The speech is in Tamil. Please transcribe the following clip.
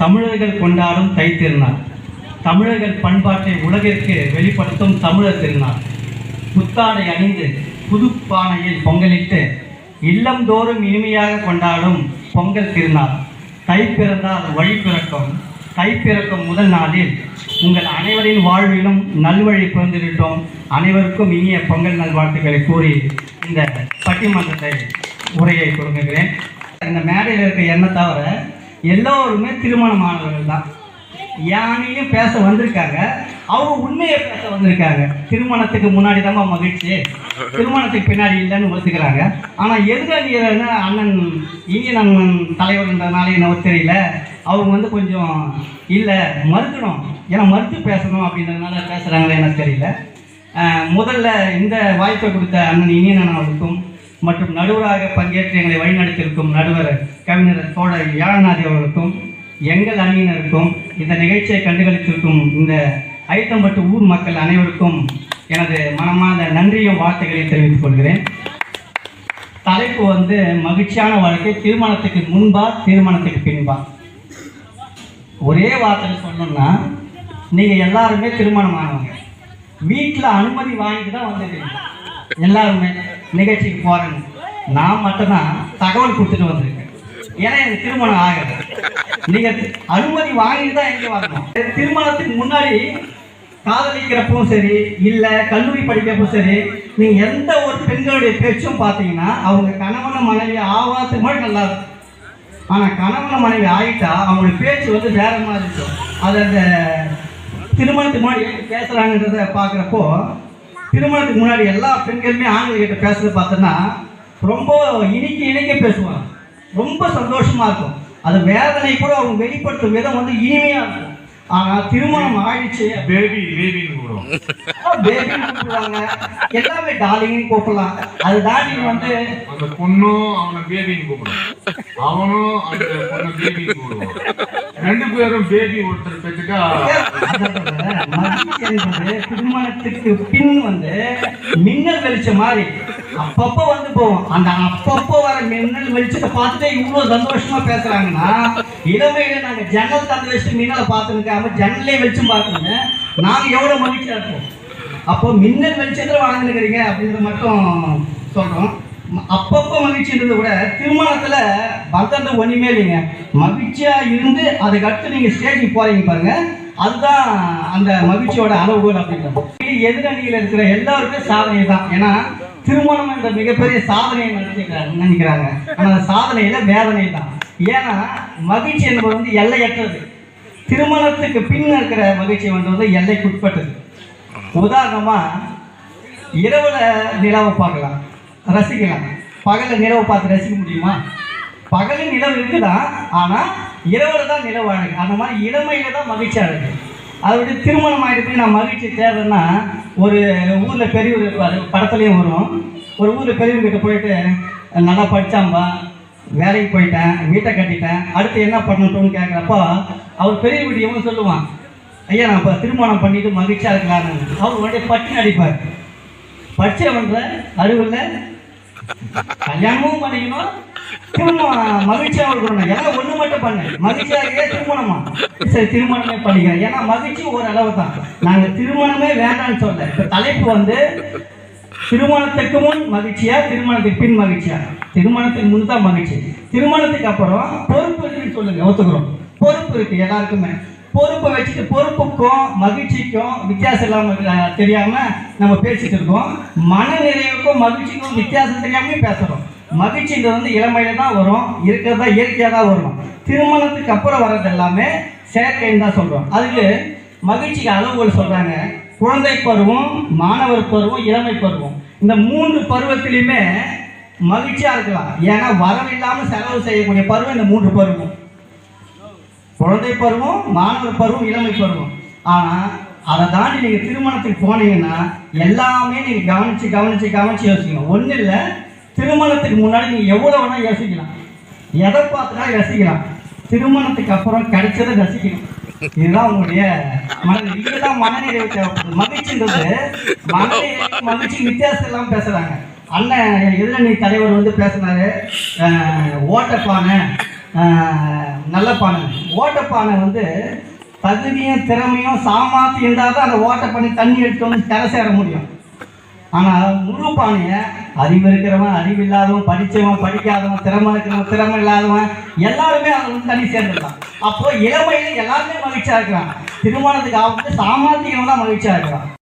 தமிழர்கள் கொண்டாடும் தைத்திருநாள். தமிழர்கள் பண்பாட்டை உலகிற்கு வெளிப்படுத்தும் தமிழர் திருநாள். புத்தாடை அணிந்து புது பானையில் பொங்கலிட்டு இல்லந்தோறும் இனிமையாக கொண்டாடும் பொங்கல் திருநாள். தை பிறந்தால் வழி பிறக்கும். தை பிறக்கும் முதல் நாளில் உங்கள் அனைவரின் வாழ்விலும் நல்வழி பிறந்துவிட்டோம். அனைவருக்கும் இனிய பொங்கல் நல்வாழ்த்துக்களை கூறி இந்த பட்டிமன்றத்தை உரையை தொடங்குகிறேன். இந்த மேடையில் இருக்க என்ன தவிர எல்லோருமே திருமணமானவர்கள் தான். யானையும் பேச வந்திருக்காங்க, அவங்க உண்மையை பேச வந்திருக்காங்க. திருமணத்துக்கு முன்னாடி தான் மகிழ்ச்சி, திருமணத்துக்கு பின்னாடி இல்லைன்னு ஒத்துக்கிறாங்க. ஆனால் எதிரான அண்ணன் இந்தியன் அண்ணன் தலைவர்ன்றதுனால என்ன தெரியல, அவங்க கொஞ்சம் இல்லை மறுக்கணும், ஏன்னா மறுத்து பேசணும் அப்படின்றதுனால பேசுகிறாங்களே எனக்கு தெரியல. முதல்ல இந்த வாய்ப்பை கொடுத்த அண்ணன் இந்தியன் அண்ணன் அவர்களுக்கும் மற்றும் நடுவராக பங்கேற்று எங்களை வழிநடத்தியிருக்கும் நடுவர் கவிஞர் தோழர் யாழநாதி அவர்களுக்கும் எங்கள் அணியினருக்கும் இந்த நிகழ்ச்சியை கண்டுகளித்திருக்கும் இந்த ஐத்தம்பட்டு ஊர் மக்கள் அனைவருக்கும் எனது மனமார்ந்த நன்றியும் வாழ்த்துக்களையும் தெரிவித்துக் கொள்கிறேன். தலைப்பு மகிழ்ச்சியான வாழ்க்கை திருமணத்துக்கு முன்பா திருமணத்துக்கு பின்பா. ஒரே வார்த்தையில் சொல்லணும்னா, நீங்கள் எல்லாருமே திருமணமானவங்க, வீட்டில் அனுமதி வாங்கிட்டு தான் வந்துருக்கீங்க. எல்லாருமே நிகழ்ச்சிக்கு போகிறேங்க, நான் மட்டும்தான் தகவல் கொடுத்துட்டு வந்திருக்கேன். ஏன்னா எனக்கு திருமணம் ஆகுது. நீங்கள் அனுமதி வாங்கிட்டு தான் எங்கே வரணும். திருமணத்துக்கு முன்னாடி காதலிக்கிறப்பவும் சரி, இல்லை கல்லூரி படிக்கிறப்பவும் சரி, நீங்கள் எந்த ஒரு பெண்களுடைய பேச்சும் பார்த்தீங்கன்னா அவங்க கணவன மனைவி ஆவாதத்துக்கு மாதிரி நல்லா இருக்கும். ஆனால் கணவன மனைவி ஆகிட்டா அவங்களுடைய பேச்சு வேற மாதிரி இருக்கும். அது அந்த திருமணத்துக்கு முன்னாடி எப்படி பேசுகிறாங்கன்றத பார்க்குறப்போ, திருமணத்துக்கு முன்னாடி எல்லா பெண்களுமே ஆண்கள்கிட்ட பேசுறது பார்த்தோன்னா ரொம்ப இனிக்க பேசுவாங்க, ரொம்ப சந்தோஷமாக இருக்கும். அது வேதனை கூட அவங்க வெளிப்படுத்தும் விதம் இனிமையாக இருக்கும். ஆனால் திருமணம் ஆயிடுச்சு, பேபின்னு கூப்பிடுவாங்க, எல்லாமே டார்லிங்னு கூப்பிடலாம். அது தாண்டி அந்த பொண்ணும் அவனை பேபின்னு கூப்பிடுவான், அவனும் அந்த பொண்ணை பேபின்னு கூப்பிடுவான். ரெண்டு பேரும் பேபி ஒருத்தர் பெற்றுட்டா மகிழ்ச்சி என்பது திருமணத்துக்கு பின் மின்னல் வெளிச்சம் மாதிரி அப்பப்போ போவோம். அந்த அப்பப்போ வர மின்னல் வெளிச்சத்தை பார்த்துட்டு இவ்வளவு சந்தோஷமா பேசுறாங்கன்னா, இளமையில நாங்க ஜன்னல் தந்து வச்சு மின்னலை பார்த்துருக்காம ஜன்னலே வெளிச்சம் பார்த்துருங்க, நாங்க எவ்வளவு மகிழ்ச்சியா இருப்போம். அப்போ மின்னல் வெளிச்சத்துல வாழ்ந்துருக்கிறீங்க அப்படின்றத மட்டும் சொல்றோம். அப்பப்போ மகிழ்ச்சின்றது கூட திருமணத்துல பந்தந்த ஒண்ணுமே இல்லைங்க. மகிழ்ச்சியா இருந்து அதுக்கு அடுத்து நீங்க ஸ்டேஜுக்கு போறீங்க பாருங்க, அதுதான் அந்த மகிழ்ச்சியோட அளவுகோல் அப்படின்றது. எதிரணியில் இருக்கிற எல்லாருமே சாதனை தான். ஏன்னா திருமணம் என்ற மிகப்பெரிய சாதனையை நினைக்கிறாங்க. ஆனால் அந்த சாதனையில வேதனை தான். ஏன்னா மகிழ்ச்சி என்பது எல்லையற்றது. திருமணத்துக்கு பின் இருக்கிற மகிழ்ச்சி எல்லைக்குட்பட்டது. உதாரணமா இரவுல நிலவை பார்க்கலாம், ரசிக்கலாம். பகல நிலவை பார்த்து ரசிக்க முடியுமா? பகலில் நிலவு இருக்குதான், ஆனால் இரவுல தான் நிலவு அழகு. அந்த மாதிரி இளமையில தான் மகிழ்ச்சி அழகு. அதை விட திருமணம் ஆகிட்டு நான் மகிழ்ச்சி தேடுறேன்னா, ஒரு ஊரில் பெரியவர் இருப்பார், படத்துலேயும் வரும். ஒரு ஊரில் பெரியவர்கிட்ட போயிட்டு, நல்லா படித்தாம்பா, வேலைக்கு போயிட்டேன், வீட்டை கட்டிட்டேன், அடுத்து என்ன பண்ணட்டும்னு கேட்குறப்போ அவர் பெரிய வீட்டு எவங்க சொல்லுவான், ஐயா நான் இப்போ திருமணம் பண்ணிட்டு மகிழ்ச்சியாக இருக்கலான்னு. அவர் பட்டி அடிப்பார். படித்தவன்ற அறிவில் கல்யாணமும் பண்ணிக்கணும், திருமணம் மகிழ்ச்சியாக இருக்கணும். ஏன்னா ஒன்று மட்டும் பண்ணு, மகிழ்ச்சியாக திருமணமா, சரி திருமணமே பண்ணிக்கிறேன். ஏன்னா மகிழ்ச்சி ஒரு அளவு தான். நாங்கள் திருமணமே வேண்டாம்னு சொல்ல. இப்போ தலைப்பு திருமணத்துக்கு முன் மகிழ்ச்சியா, திருமணத்துக்கு பின் மகிழ்ச்சியா? திருமணத்துக்கு முன் தான் மகிழ்ச்சி. திருமணத்துக்கு அப்புறம் பொறுப்பு இருக்குன்னு சொல்லுங்க, ஒத்துக்கிறோம். பொறுப்பு இருக்கு எல்லாருக்குமே. பொறுப்பை வச்சுட்டு பொறுப்புக்கும் மகிழ்ச்சிக்கும் வித்தியாசம் இல்லாமல் தெரியாம நம்ம பேசிட்டு இருக்கோம். மன நிறைவுக்கும் மகிழ்ச்சிக்கும் வித்தியாசம் தெரியாம பேசுறோம். மகிழ்ச்சின்றது இளமையில தான் வரும், இருக்கிறதா இயற்கையாக தான் வரும். திருமணத்துக்கு அப்புறம் வர்றது எல்லாமே செயற்கைன்னு தான் சொல்றோம். அதுக்கு மகிழ்ச்சிக்கு அளவுகள் சொல்றாங்க. குழந்தை பருவம், மாணவர் பருவம், இளமை பருவம், இந்த 3 பருவத்திலையுமே மகிழ்ச்சியா இருக்கலாம். ஏன்னா வரவில்லாமல் செலவு செய்யக்கூடிய பருவம் இந்த 3 பருவம். குழந்தை பருவம், மாணவர் பருவம், இளமை பருவம். ஆனால் அதை தாண்டி நீங்கள் திருமணத்துக்கு போனீங்கன்னா எல்லாமே நீங்கள் கவனிச்சு யோசிக்கணும். ஒன்றும் இல்லை, திருமணத்துக்கு முன்னாடி நீங்கள் எவ்வளோ வேணால் யோசிக்கலாம், எதை பார்த்துனா யோசிக்கலாம். திருமணத்துக்கு அப்புறம் கிடைச்சதை ரசிக்கணும். இதுதான் உங்களுடைய மனநிலை. இதுதான் மனநிறைவு தேவைப்படுது. மகிழ்ச்சின்றது மகிழ்ச்சி வித்தியாசம் எல்லாம் பேசுகிறாங்க. அண்ணன் எதிரணி தலைவர் பேசினாரு, ஓட்டப்பானை நல்ல பானை. ஓட்டப்பானை வந்து தகுதியும் திறமையும் சாமர்த்தியம் இருந்தால் தான் அந்த ஓட்டப்பானை தண்ணி எடுத்து வந்து கரை சேர முடியும். ஆனால் முழு பானையை அறிவு இருக்கிறவன், அறிவு இல்லாதவன், படித்தவன், படிக்காதவன், திறமை இருக்கிறவன், திறமை இல்லாதவன் எல்லாருமே அதை வந்து தண்ணி சேர்ந்துடலாம். அப்போ இளமையில எல்லாருமே மகிழ்ச்சியாக இருக்கிறான். திருமணத்துக்கு ஆகும்போது சாமர்த்தியம் தான் மகிழ்ச்சியாக இருக்கிறான்.